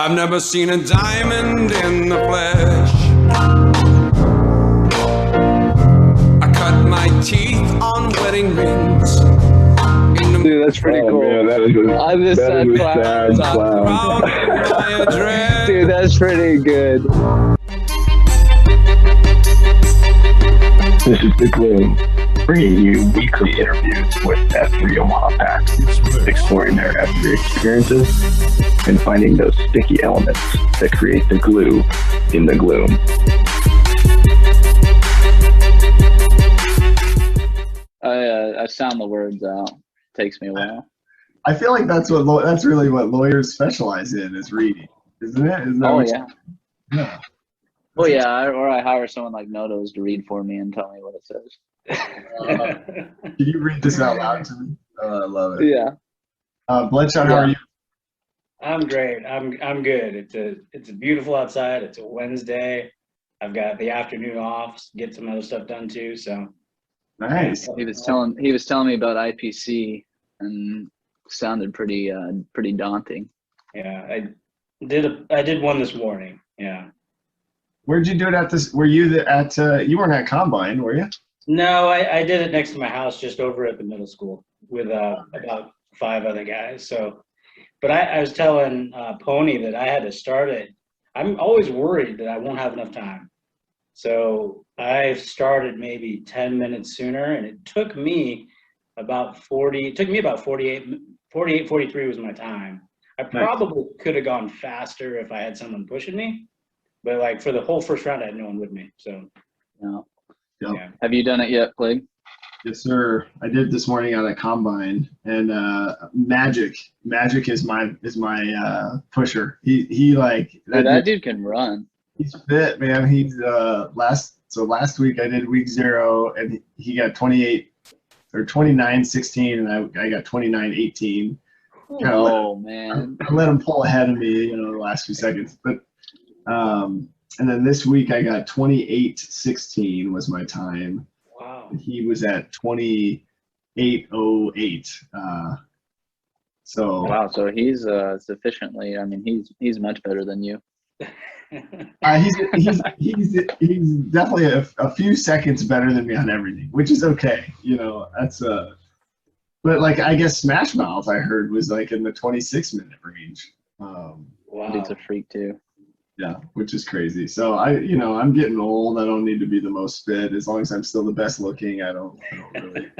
I've never seen a diamond in the flesh. I cut my teeth on wedding rings. Dude, that's pretty cool. Man, that is a sad clown. Dude, that's pretty good. This is The Gloom, bringing you weekly interviews with F3 Omaha packs, exploring their F3 experiences and finding those sticky elements that create the glue in the gloom. I sound the words out. Takes me a while. I feel like that's really what lawyers specialize in, is reading, isn't it? Isn't that Oh what yeah. Yeah. Well, yeah, or I hire someone like Notos to read for me and tell me what it says. Can you read this out loud to me? I love it. Yeah. Bloodshot, how are you? I'm great. I'm good. It's beautiful outside. It's a Wednesday. I've got the afternoon off. Get some other stuff done too. So Nice. He was telling me about IPC and sounded pretty daunting. yeah, I did one this morning. Yeah. Where'd you do it at this? Were you you weren't at Combine, were you? No, I did it next to my house, just over at the middle school with about 5 other guys. So, but I was telling Pony that I had to start it. I'm always worried that I won't have enough time. So I started maybe 10 minutes sooner, and it took me about 48, 43 was my time. I probably could have gone faster if I had someone pushing me, but like for the whole first round, I had no one with me. So, No. Yep. yeah. Have you done it yet, Plague? Yes, sir. I did it this morning on a Combine, and Magic is my pusher. He like That dude can run. He's fit, man. He's last week I did week 0, and he got 28 or 29.16, and I got 29.18. Oh man. I let him pull ahead of me, the last few seconds. But and then this week I got 28.16 was my time. Wow. He was at 28.08. So Wow. So he's sufficiently. I mean, he's much better than you. he's definitely a few seconds better than me on everything, which is okay. That's but like I guess Smash Mouth I heard was like in the 26-minute range. Wow. Dude's a freak too. Yeah, which is crazy. So I'm getting old. I don't need to be the most fit. As long as I'm still the best looking, I don't really.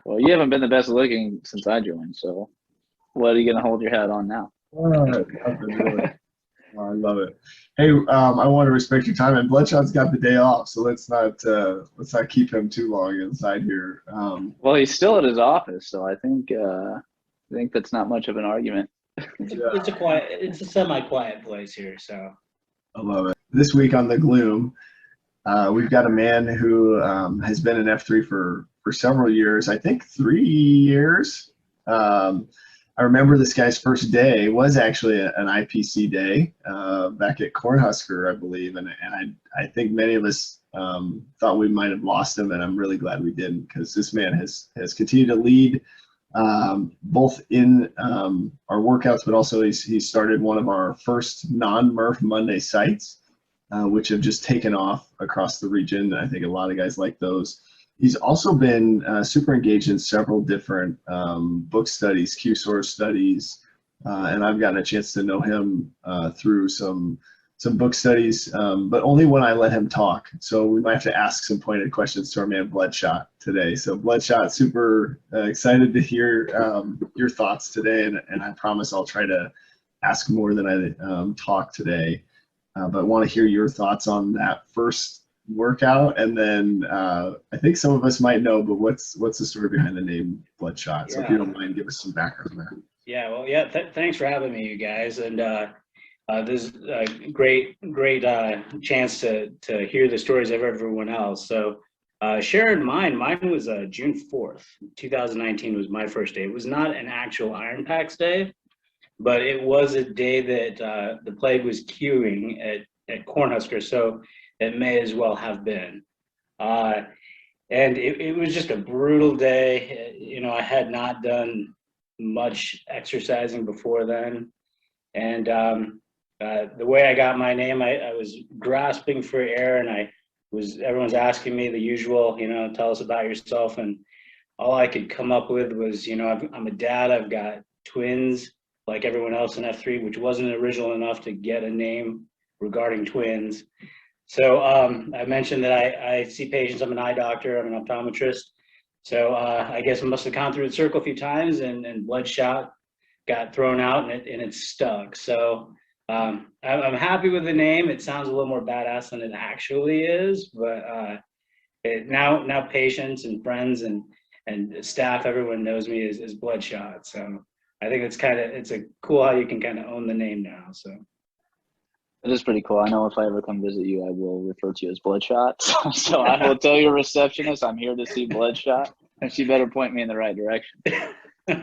Well, you haven't been the best looking since I joined. So, what are you gonna hold your hat on now? I love it. Hey, I want to respect your time, and Bloodshot's got the day off, so let's not keep him too long inside here. Well, he's still at his office, so I think that's not much of an argument. It's a semi-quiet place here, so. I love it. This week on The Gloom, we've got a man who has been in F3 for several years. I think 3 years. I remember this guy's first day was actually an IPC day back at Cornhusker, I believe, and I think many of us thought we might have lost him, and I'm really glad we didn't, because this man has continued to lead both in our workouts, but also he started one of our first non-Murph Monday sites, which have just taken off across the region. I think a lot of guys like those. He's also been super engaged in several different book studies, Q-Source studies, and I've gotten a chance to know him through some book studies, but only when I let him talk. So we might have to ask some pointed questions to our man Bloodshot today. So Bloodshot, super excited to hear your thoughts today, and I promise I'll try to ask more than I talk today, but want to hear your thoughts on that first workout, and then I think some of us might know, but what's the story behind the name Bloodshot? So if you don't mind, give us some background on that. Yeah, well, yeah. Thanks for having me, you guys, and this is a great chance to hear the stories of everyone else. So sharing mine was June 4th, 2019 was my first day. It was not an actual Iron Packs day, but it was a day that the Plague was queuing at Cornhusker. So it may as well have been. And it was just a brutal day. I had not done much exercising before then. And the way I got my name, I was grasping for air, and everyone's asking me the usual, tell us about yourself. And all I could come up with was, I'm a dad, I've got twins like everyone else in F3, which wasn't original enough to get a name regarding twins. So I mentioned that I see patients, I'm an eye doctor, I'm an optometrist. So I guess I must have gone through the circle a few times, and Bloodshot got thrown out, and it stuck. So I'm happy with the name. It sounds a little more badass than it actually is, but now patients and friends and staff, everyone knows me as Bloodshot. So I think it's a cool how you can kind of own the name now. So it is pretty cool. I know if I ever come visit you, I will refer to you as Bloodshot. So I will tell your receptionist I'm here to see Bloodshot, and she better point me in the right direction.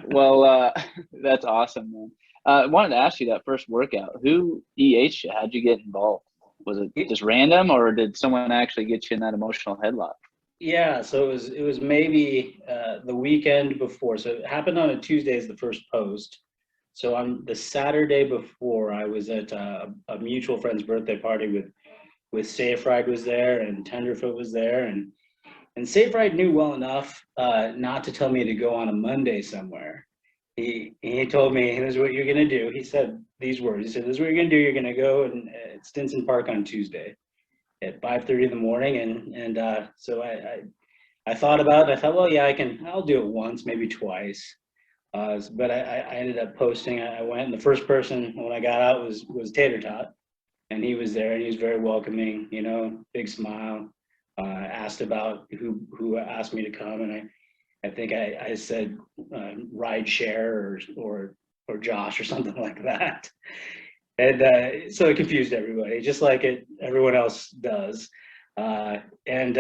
Well, that's awesome, man. I wanted to ask you that first workout. Who EH'd you? How'd you get involved? Was it just random, or did someone actually get you in that emotional headlock? Yeah, so it was maybe the weekend before. So it happened on a Tuesday as the first post. So on the Saturday before, I was at a mutual friend's birthday party with Safe Ride was there, and Tenderfoot was there, and Safe Ride knew well enough not to tell me to go on a Monday somewhere. He told me, "This is what you're gonna do." He said these words. He said, "This is what you're gonna do. You're gonna go at Stinson Park on Tuesday at 5:30 in the morning." And so I thought about it. I thought, well, yeah, I'll do it once, maybe twice. But I ended up posting. I went, and the first person when I got out was Tater Tot, and he was there, and he was very welcoming. Big smile. Asked about who asked me to come, and I think I said ride share or Josh or something like that, and so it confused everybody, just like everyone else does, and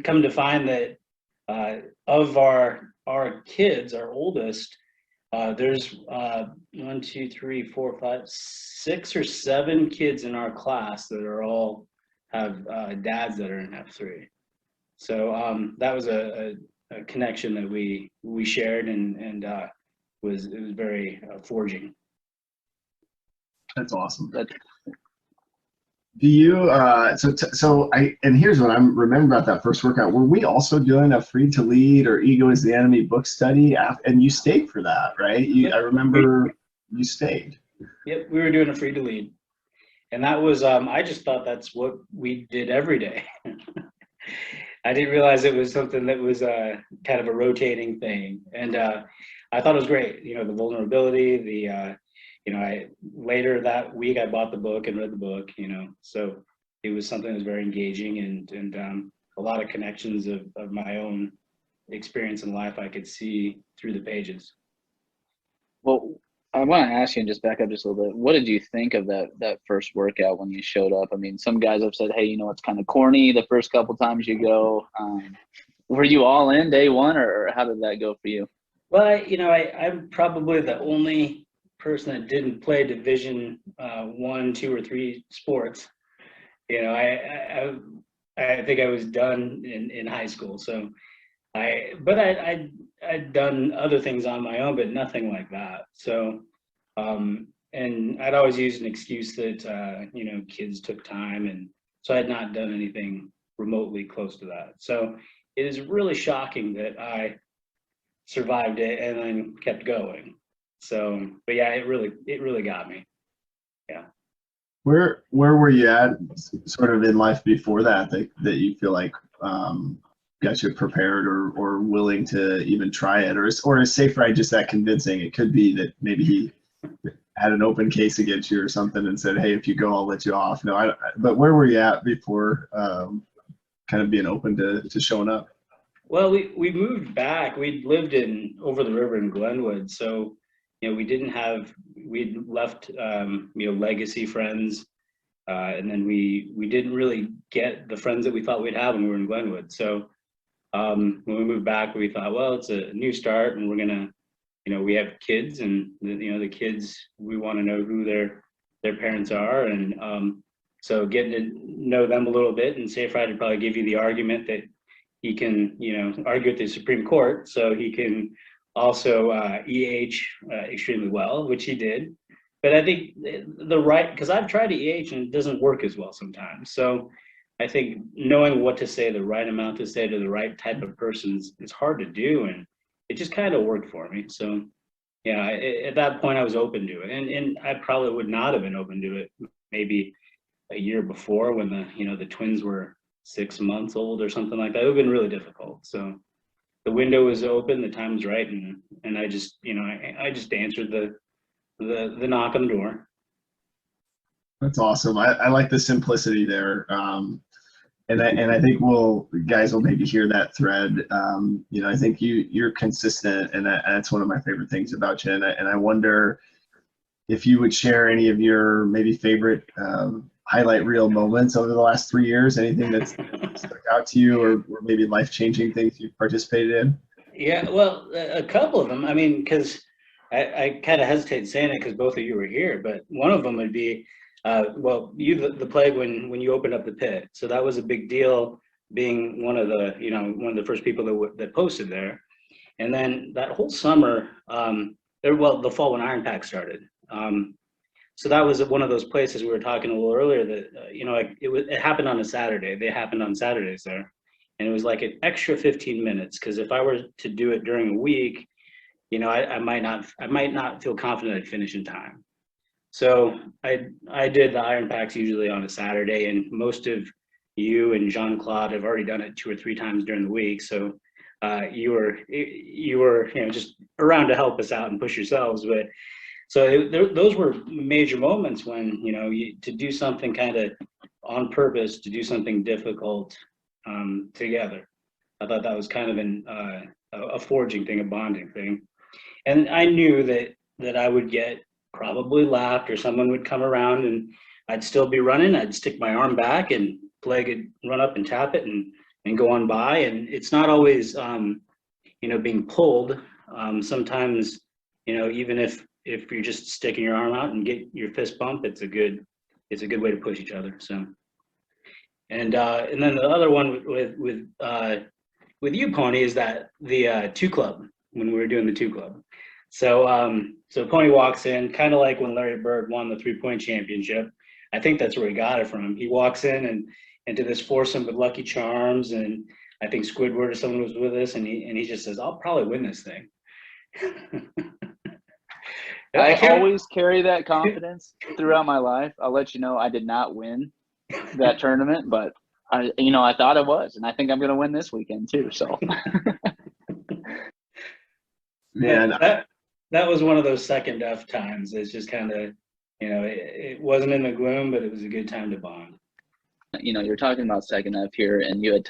come to find that of our kids, our oldest, there's 1, 2, 3, 4, 5, 6 or 7 kids in our class that are all have dads that are in F3. So that was a connection that we shared, and it was very forging. That's awesome. Do you and here's what I'm remembering about that first workout. Were we also doing a Free to Lead or Ego is the Enemy book study? And you stayed for that, right? I remember you stayed. Yep, we were doing a Free to Lead. And that was, I just thought that's what we did every day. I didn't realize it was something that was kind of a rotating thing. And I thought it was great. The vulnerability, later that week I bought the book and read the book, so it was something that was very engaging, and a lot of connections of my own experience in life I could see through the pages. Well, I want to ask you and just back up just a little bit. What did you think of that first workout when you showed up? I mean, some guys have said, hey, it's kind of corny the first couple times you go. Were you all in day one, or how did that go for you? Well, I'm probably the only person that didn't play Division 1, 2, or 3 sports. I think I was done in high school. So I'd done other things on my own, but nothing like that. So, and I'd always used an excuse that, kids took time. And so I had not done anything remotely close to that. So it is really shocking that I survived it and then kept going. So, but yeah, it really got me. Yeah. Where were you at sort of in life before that that you feel like got you prepared or willing to even try it, or is Safe Ride just that convincing? It could be that maybe he had an open case against you or something and said, hey, if you go, I'll let you off. No, but where were you at before kind of being open to showing up? Well, we moved back. We'd lived over the river in Glenwood, so we'd left legacy friends, and then we didn't really get the friends that we thought we'd have when we were in Glenwood. So when we moved back, we thought, well, it's a new start, and we're gonna, we have kids, and the kids, we want to know who their parents are, and so getting to know them a little bit. And Safe Ride would probably give you the argument that he can, argue at the Supreme Court, so he can also EH extremely well, which he did. but I think the right, because I've tried to EH and it doesn't work as well sometimes. So I think knowing what to say, the right amount to say to the right type of person is hard to do, and it just kind of worked for me. So yeah, at that point I was open to it, and I probably would not have been open to it maybe a year before when the twins were 6 months old or something like that. It would have been really difficult. So the window was open, the time was right, and I just I just answered the knock on the door. That's awesome. I like the simplicity there. And I think guys will maybe hear that thread. I think you're consistent, and that's one of my favorite things about you. And I wonder if you would share any of your maybe favorite highlight reel moments over the last 3 years. Anything that's stuck out to you, or maybe life-changing things you've participated in? Yeah, well, a couple of them. I mean, because I kind of hesitate saying it because both of you were here, but one of them would be, the plague when you opened up the pit. So that was a big deal, being one of the first people that posted there. And then that whole summer, the fall when Iron Pack started. So that was one of those places we were talking a little earlier that it happened on a Saturday. They happened on Saturdays there, and it was like an extra 15 minutes, because if I were to do it during a week, I might not feel confident I'd finish in time. So I did the Iron Packs usually on a Saturday, and most of you and Jean-Claude have already done it 2 or 3 times during the week. So you were just around to help us out and push yourselves. But so those were major moments when to do something kind of on purpose, to do something difficult together. I thought that was kind of a forging thing, a bonding thing. And I knew that I would get probably laughed, or someone would come around and I'd still be running. I'd stick my arm back and Plague would run up and tap it and go on by. And it's not always, being pulled. Sometimes, even if you're just sticking your arm out and get your fist bump, it's a good way to push each other. So, and then the other one with you, Pony, is that the 2 Club, when we were doing the 2 Club. So Pony walks in, kind of like when Larry Bird won the 3-point championship. I think that's where he got it from. He walks in and into this foursome with Lucky Charms, and I think Squidward or someone was with us, and he just says, "I'll probably win this thing." I always carry that confidence throughout my life. I'll let you know I did not win that tournament, but I thought I was, and I think I'm going to win this weekend too. So, Man, that was one of those second F times. It's just kind of, it wasn't in the gloom, but it was a good time to bond. You're talking about second F here, and you had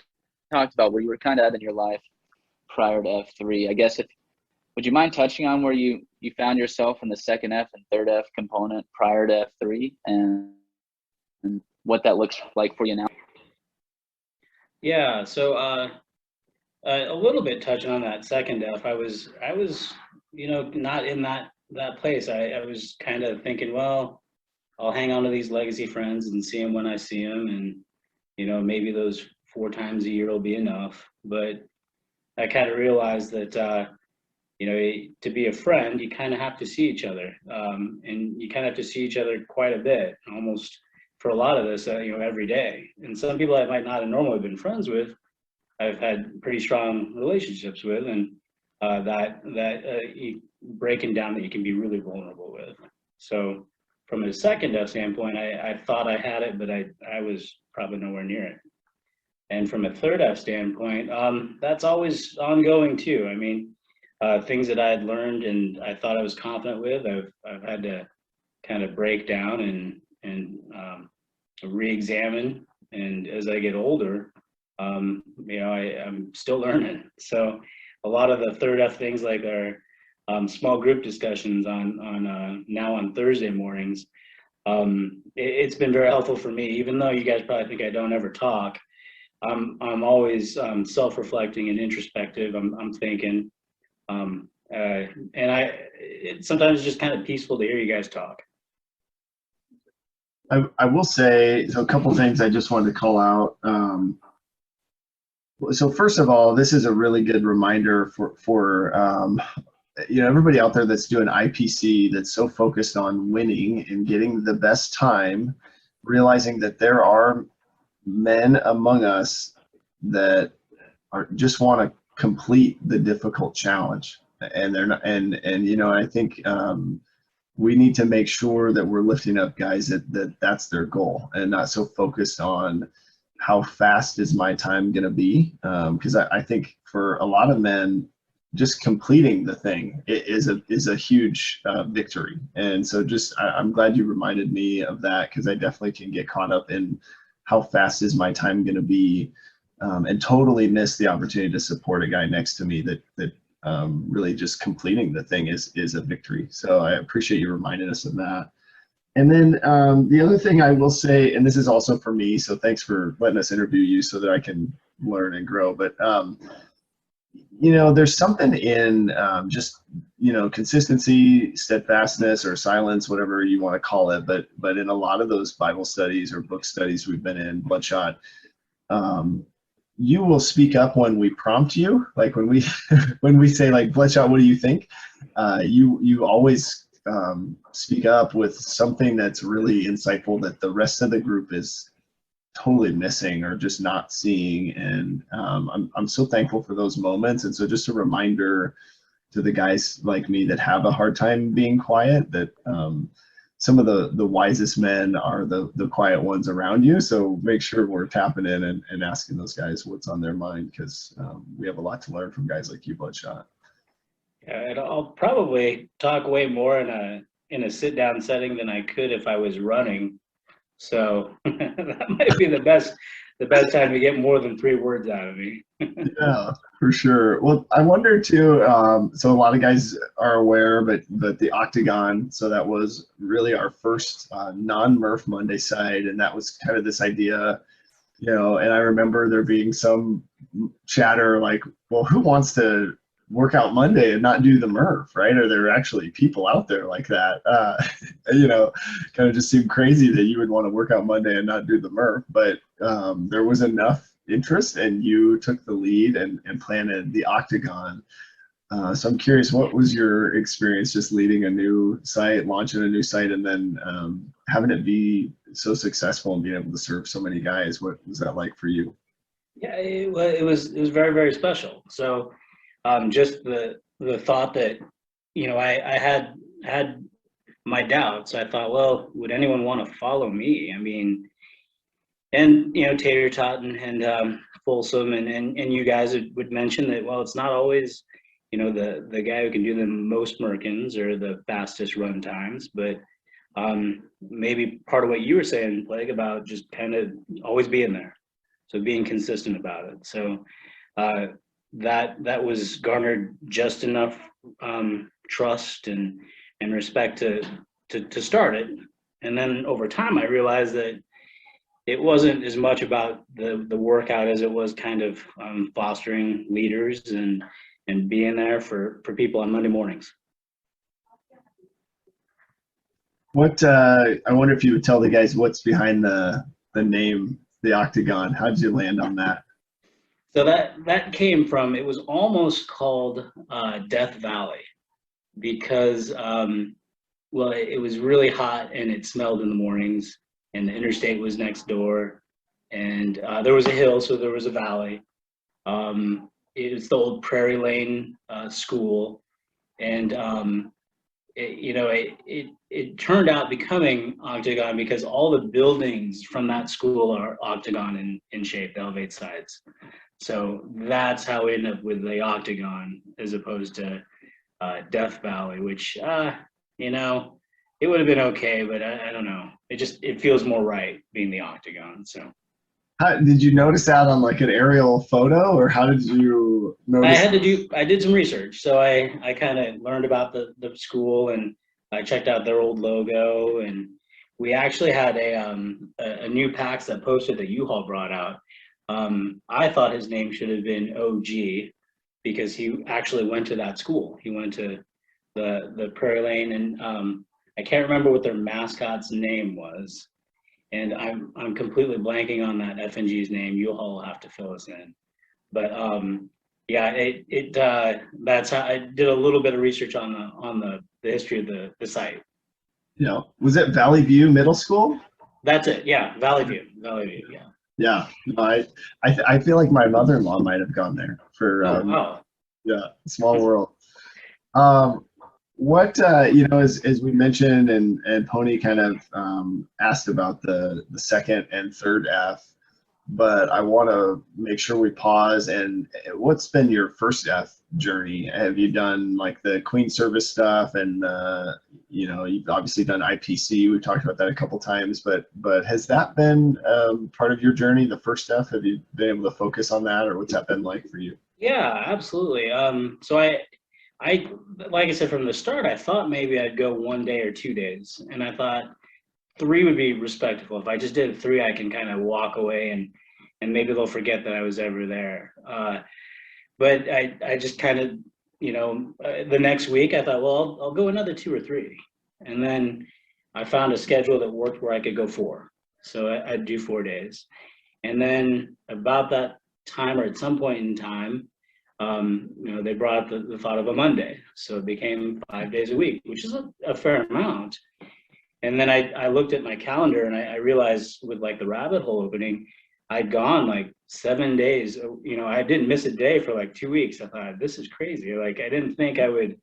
talked about where you were kind of at in your life prior to F3. I guess would you mind touching on where you found yourself in the second F and third F component prior to F3, and what that looks like for you now? Yeah, so a little bit touching on that second F, I was not in that place. I was kind of thinking, well, I'll hang on to these legacy friends and see them when I see them, and maybe those 4 times a year will be enough. But I kind of realized that to be a friend, you kind of have to see each other, and you kind of have to see each other quite a bit, almost for a lot of this, every day. And some people I might not have normally been friends with, I've had pretty strong relationships with, and you breaking down that you can be really vulnerable with. So from a second F standpoint, I thought I had it, but I was probably nowhere near it. And from a third F standpoint, that's always ongoing too. I mean, things that I had learned and I thought I was confident with, I've had to kind of break down and re-examine. And as I get older, I'm still learning. So a lot of the third F things, like our small group discussions now on Thursday mornings, it's been very helpful for me. Even though you guys probably think I don't ever talk, I'm always self-reflecting and introspective. I'm thinking, and sometimes it's just kind of peaceful to hear you guys talk. I will say, so a couple things I just wanted to call out. So first of all, this is a really good reminder for everybody out there that's doing IPC, that's so focused on winning and getting the best time, realizing that there are men among us that just want to complete the difficult challenge, and they're not, and I think we need to make sure that we're lifting up guys that's their goal, and not so focused on how fast is my time going to be, because I think for a lot of men, just completing the thing is a huge victory. And so I'm glad you reminded me of that, because I definitely can get caught up in how fast is my time going to be, and totally miss the opportunity to support a guy next to me that really just completing the thing is a victory. So I appreciate you reminding us of that. And then the other thing I will say, and this is also for me, so thanks for letting us interview you so that I can learn and grow, but there's something in just consistency, steadfastness, or silence, whatever you want to call it, but in a lot of those Bible studies or book studies we've been in, Bloodshot, you will speak up when we prompt you, like when we when we say, like, Bloodshot, what do you think? You always speak up with something that's really insightful that the rest of the group is totally missing or just not seeing. And I'm so thankful for those moments. And so just a reminder to the guys like me that have a hard time being quiet, that some of the wisest men are the quiet ones around you. So make sure we're tapping in and asking those guys what's on their mind, because we have a lot to learn from guys like you, Bloodshot. Yeah, and I'll probably talk way more in a sit down setting than I could if I was running. So that might be the best time to get more than 3 words out of me. Yeah, for sure. Well, I wonder too, so a lot of guys are aware, but the Octagon, so that was really our first non-Murph Monday side, and that was kind of this idea, and I remember there being some chatter like, well, who wants to work out Monday and not do the Murph, right? Are there actually people out there like that? Kind of just seemed crazy that you would want to work out Monday and not do the Murph, but there was enough interest, and you took the lead and planted the Octagon. So I'm curious, what was your experience just leading a new site, launching a new site, and then having it be so successful and being able to serve so many guys? What was that like for you? Yeah, it was very, very special. So just the thought that, I had my doubts. I thought, well, would anyone want to follow me? I mean, and Tater Tot and Folsom and you guys would mention that, well, it's not always the guy who can do the most Merkins or the fastest run times, but maybe part of what you were saying, Plague, about just kind of always being there, so being consistent about it. So that was garnered just enough trust and respect to start it. And then over time, I realized that it wasn't as much about the workout as it was kind of fostering leaders and being there for people on Monday mornings. What I wonder if you would tell the guys what's behind the name, the Octagon. How did you land on that? So that came from, it was almost called Death Valley, because it was really hot and it smelled in the mornings, and the interstate was next door, and there was a hill, so there was a valley. It was the old Prairie Lane school, and it turned out becoming Octagon because all the buildings from that school are octagon in shape, the elevate sides. So that's how we ended up with the Octagon as opposed to Death Valley, which it would have been okay, but I don't know. It feels more right being the Octagon. So did you notice that on like an aerial photo, or how did you notice? I did some research. So I kind of learned about the school, and I checked out their old logo, and we actually had a new PAX that posted that U-Haul brought out. I thought his name should have been OG, because he actually went to that school. He went to the Prairie Lane, and I can't remember what their mascot's name was, and I'm completely blanking on that FNG's name. You'll have to fill us in, but Yeah, that's how I did a little bit of research on the history of the site. Was it Valley View Middle School? That's it. Yeah, Valley View. Yeah. Yeah. No, I feel like my mother-in-law might have gone there for Oh wow. yeah, small world. What as we mentioned, and Pony kind of asked about the second and third F, but I want to make sure we pause. And what's been your first F journey? Have you done like the Queen Service stuff, and you've obviously done IPC. We've talked about that a couple times, but has that been part of your journey, the first F? Have you been able to focus on that, or what's that been like for you? Yeah, absolutely. So I like I said from the start, I thought maybe I'd go 1 day or 2 days, and I thought 3 would be respectful. If I just did 3, I can kind of walk away and maybe they'll forget that I was ever there. But I just kind of, the next week I thought, well, I'll go another 2 or 3. And then I found a schedule that worked where I could go 4. So I'd do 4 days. And then about that time, or at some point in time, they brought the thought of a Monday. So it became 5 days a week, which is a fair amount. And then I looked at my calendar and I realized with like the rabbit hole opening, I'd gone like 7 days. I didn't miss a day for like 2 weeks. I thought, this is crazy. Like, I didn't think I would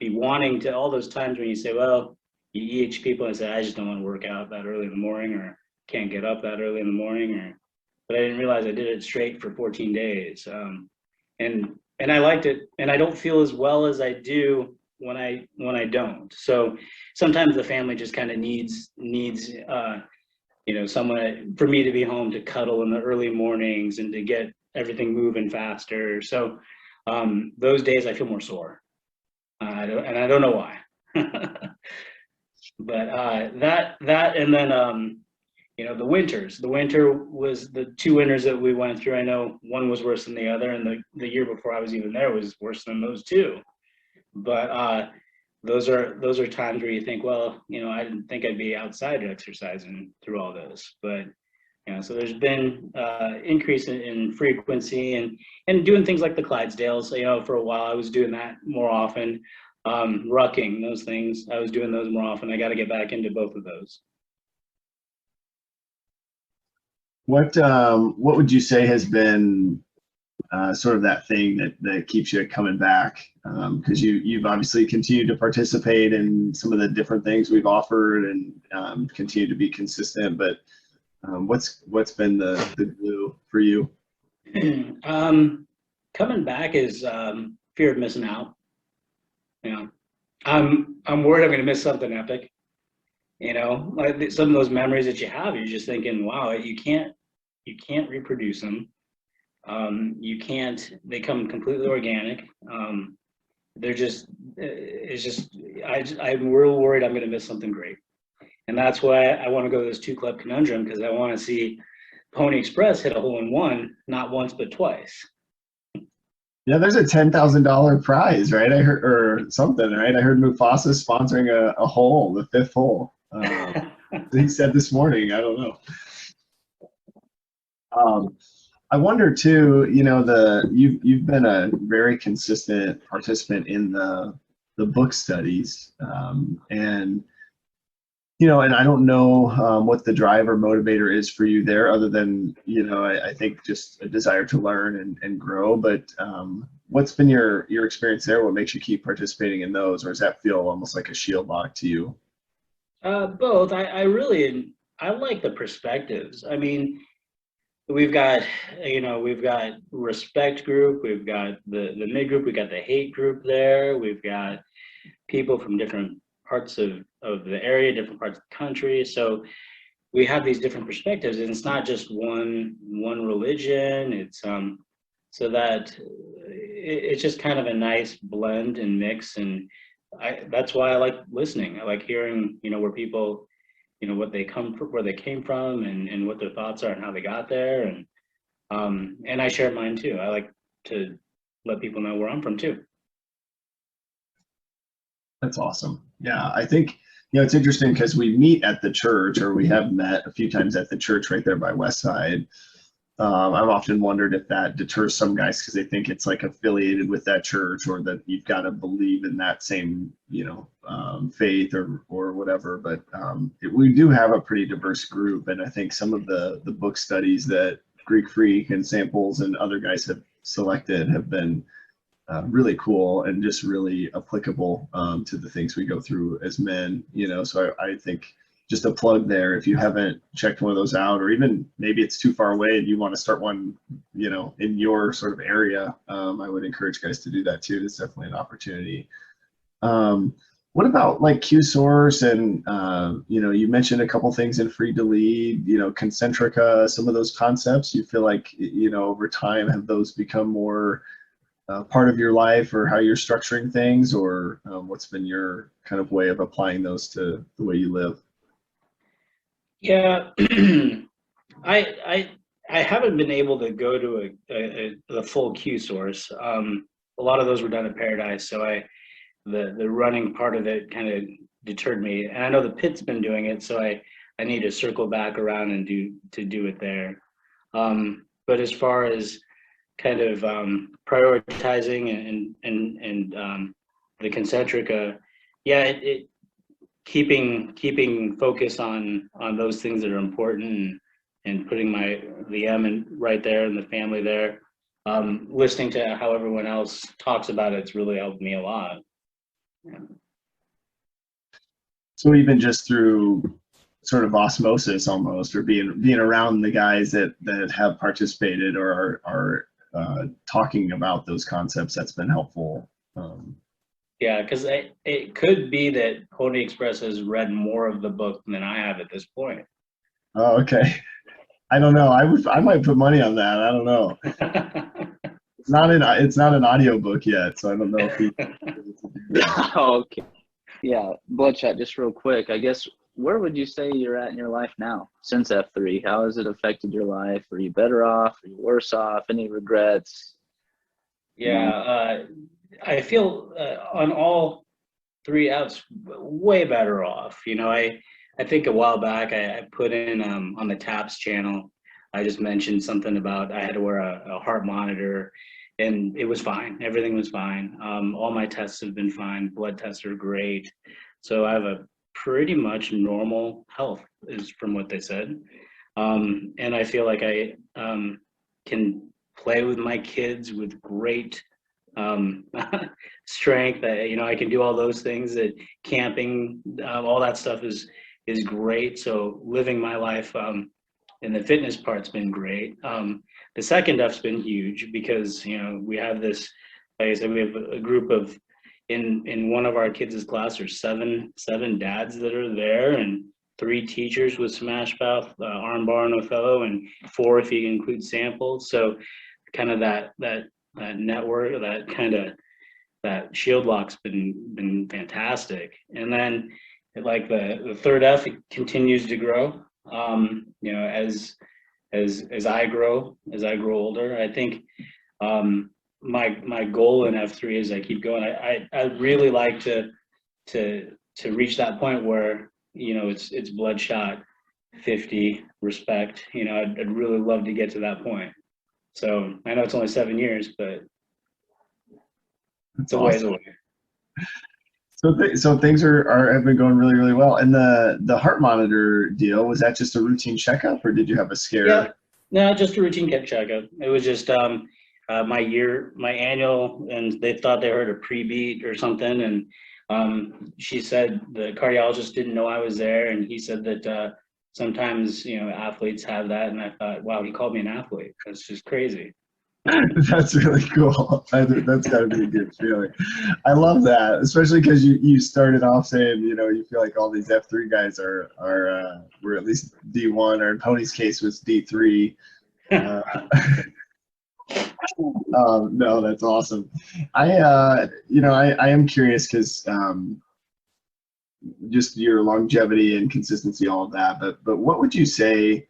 be wanting to, all those times when you say, well, you EH people and say, I just don't want to work out that early in the morning, or can't get up that early in the morning, but I didn't realize I did it straight for 14 days. And I liked it, and I don't feel as well as I do when I don't. So sometimes the family just kind of needs someone for me to be home to cuddle in the early mornings and to get everything moving faster. So those days I feel more sore, and I don't know why. But that and then the winters. The winter was the 2 winters that we went through. I know one was worse than the other, and the year before I was even there was worse than those 2. But those are times where you think, well, I didn't think I'd be outside exercising through all this. But so there's been increase in frequency and doing things like the Clydesdales. For a while I was doing that more often. Rucking, those things, I was doing those more often. I got to get back into both of those. What would you say has been sort of that thing that keeps you coming back? Because you've obviously continued to participate in some of the different things we've offered and continue to be consistent. But what's been the glue for you? Coming back is fear of missing out. I'm worried I'm going to miss something epic. Like some of those memories that you have, you're just thinking, wow, you can't reproduce them. They come completely organic. I'm real worried I'm going to miss something great. And that's why I want to go to this 2 club conundrum, because I want to see Pony Express hit a hole-in-one, not once, but twice. Yeah, there's a $10,000 prize, right? I heard, or something, right? I heard Mufasa sponsoring a hole, the 5th hole. He said this morning. I don't know. I wonder too. You've been a very consistent participant in the book studies, and I don't know what the drive or motivator is for you there, other than I think just a desire to learn and grow. But what's been your experience there? What makes you keep participating in those, or does that feel almost like a shield lock to you? Both. I like the perspectives. I mean, we've got respect group, we've got the mid group, we got the hate group there, we've got people from different parts of the area, different parts of the country. So we have these different perspectives, and it's not just one religion. It's so that it's just kind of a nice blend and mix, and that's why I like listening. I like hearing where people where they came from and what their thoughts are and how they got there, and I share mine too. I like to let people know where I'm from too. That's awesome. Yeah, I think it's interesting because we meet at the church, or we have met a few times at the church right there by Westside. I've often wondered if that deters some guys because they think it's like affiliated with that church, or that you've got to believe in that same, faith or whatever. But we do have a pretty diverse group, and I think some of the book studies that Greek Freak and Samples and other guys have selected have been really cool and just really applicable to the things we go through as men. So I think just a plug there, if you haven't checked one of those out, or even maybe it's too far away and you want to start one, in your sort of area, I would encourage guys to do that too. It's definitely an opportunity. What about like Q source and, you mentioned a couple things in Free to Lead, Concentrica, some of those concepts, you feel like, over time, have those become more part of your life, or how you're structuring things, or what's been your kind of way of applying those to the way you live? Yeah, I haven't been able to go to the full Q source. A lot of those were done at Paradise, so the running part of it kind of deterred me. And I know the Pit's been doing it, so I need to circle back around and do it there. But as far as kind of prioritizing and the Concentrica, yeah, it keeping focus on those things that are important, and putting the M right there and the family there. Listening to how everyone else talks about it's really helped me a lot. Yeah. So even just through sort of osmosis almost, or being around the guys that have participated or are talking about those concepts, that's been helpful. Yeah, because it could be that Pony Express has read more of the book than I have at this point. Oh, okay. I don't know. I might put money on that. I don't know. It's not an audiobook yet, so I don't know if he. Okay. Yeah, Bloodshot, just real quick, I guess, where would you say you're at in your life now since F3? How has it affected your life? Are you better off? Are you worse off? Any regrets? Yeah, I feel on all three apps way better off. I think a while back I put in on the TAPS channel, I just mentioned something about I had to wear a heart monitor, and it was fine. Everything was fine. All my tests have been fine. Blood tests are great. So I have a pretty much normal health, is from what they said. And I feel like I can play with my kids with great strength. I can do all those things. That camping, all that stuff is great. So living my life, and the fitness part's been great. The second F's been huge because we have this, like I said, we have a group of in one of our kids' class, there's seven dads that are there, and 3 teachers with Smash Mouth, Armbar, and Othello, and 4 if you include Samples. So kind of that network, that shield lock's been fantastic. And then like the third F, it continues to grow. As I grow older, I think my goal in F3 as I keep going, I'd really like to reach that point where it's Bloodshot 50 respect. I'd really love to get to that point. So I know it's only 7 years, but it's a ways away. So things have been going really, really well. And the heart monitor deal, was that just a routine checkup, or did you have a scare? Yeah, no, just a routine checkup. It was just my annual, and they thought they heard a pre-beat or something, and she said the cardiologist didn't know I was there, and he said that sometimes athletes have that, and I thought, wow, he called me an athlete. That's just crazy. That's really cool. That's got to be a good feeling. I love that, especially because you started off saying you feel like all these F3 guys were at least D1, or in Pony's case was D3. No, that's awesome. I am curious because just your longevity and consistency, all of that. But what would you say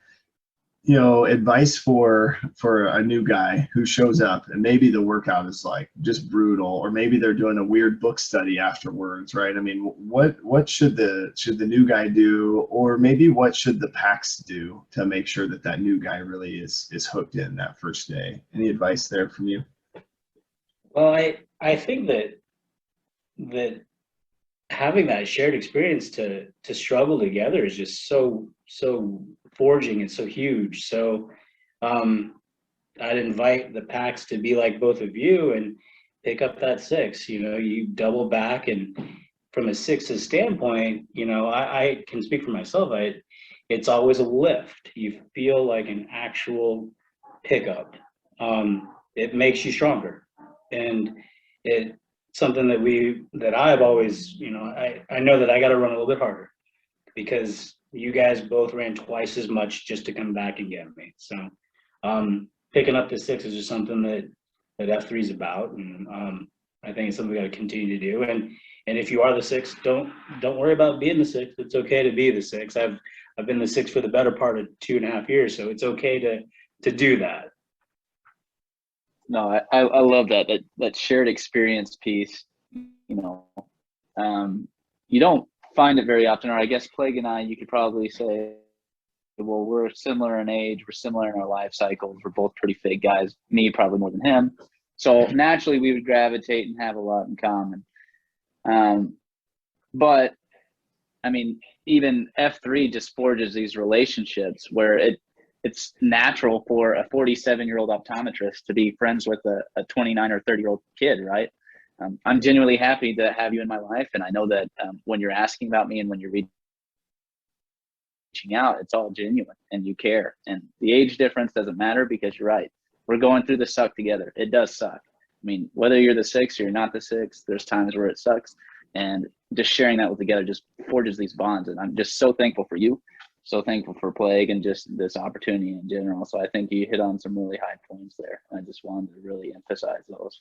advice for a new guy who shows up, and maybe the workout is like just brutal, or maybe they're doing a weird book study afterwards, right? I mean, what should the new guy do, or maybe what should the packs do to make sure that that new guy really is hooked in that first day? Any advice there from you? Well, I think that having that shared experience to struggle together is just so forging and so huge. So I'd invite the packs to be like both of you and pick up that 6. You double back, and from a 6's standpoint, I can speak for myself. It's always a lift. You feel like an actual pickup. It makes you stronger, and it's something that I've always, I know that I got to run a little bit harder, because you guys both ran twice as much just to come back and get me. So picking up the 6 is just something that F3 is about, and I think it's something we got to continue to do. And if you are the 6, don't worry about being the 6. It's okay to be the 6. I've been the 6 for the better part of 2.5 years, so it's okay to do that. No, I love that shared experience piece. You don't find it very often, or I guess Plague and I, you could probably say, well, we're similar in age, we're similar in our life cycles, we're both pretty fit guys, me probably more than him, so naturally we would gravitate and have a lot in common. But I mean, even F3 just forges these relationships where it's natural for a 47-year-old optometrist to be friends with a 29 or 30-year-old kid, right? I'm genuinely happy to have you in my life, and I know that when you're asking about me and when you're reaching out, it's all genuine and you care. And the age difference doesn't matter, because you're right. We're going through the suck together. It does suck. I mean, whether you're the 6 or you're not the 6, there's times where it sucks. And just sharing that together just forges these bonds. And I'm just so thankful for you, so thankful for Plague and just this opportunity in general. So I think you hit on some really high points there. I just wanted to really emphasize those.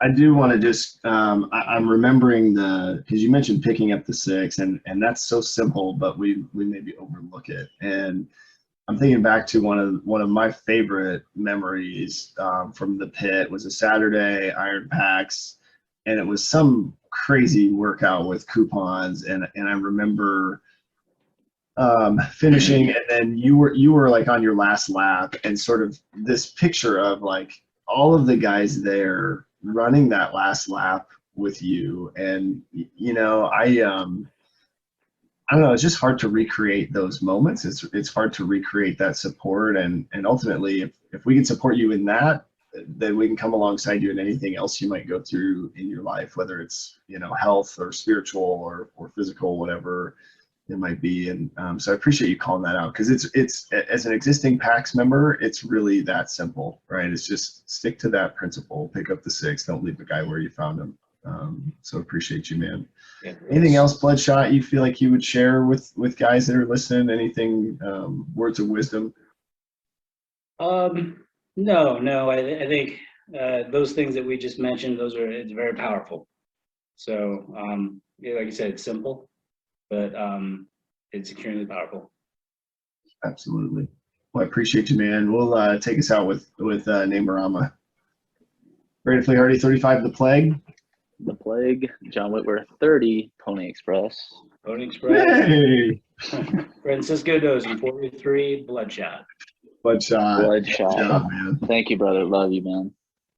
I do want to just, I'm remembering because you mentioned picking up the 6, and that's so simple, but we maybe overlook it. And I'm thinking back to one of my favorite memories from the pit was a Saturday Iron Packs, and it was some crazy workout with coupons, and I remember finishing, and then you were like on your last lap, and sort of this picture of like all of the guys there running that last lap with you. And I don't know, it's just hard to recreate those moments. It's hard to recreate that support, and ultimately if we can support you in that, then we can come alongside you in anything else you might go through in your life, whether it's health or spiritual or physical, whatever it might be. And so I appreciate you calling that out, because it's as an existing PAX member, it's really that simple, right? It's just stick to that principle, pick up the 6, don't leave the guy where you found him. So appreciate you, man. Yeah, anything else, Bloodshot, you feel like you would share with guys that are listening? Anything, words of wisdom? No, I think those things that we just mentioned, it's very powerful. So like you said, it's simple, but it's extremely powerful. Absolutely. Well, I appreciate you, man. We'll take us out with Namerama. Ready to play Hardy 35, The Plague? The Plague, John Whitworth 30, Pony Express. Pony Express. Hey! Francisco Dozy 43, Bloodshot. Bloodshot. Bloodshot. Good job, man. Thank you, brother. Love you, man.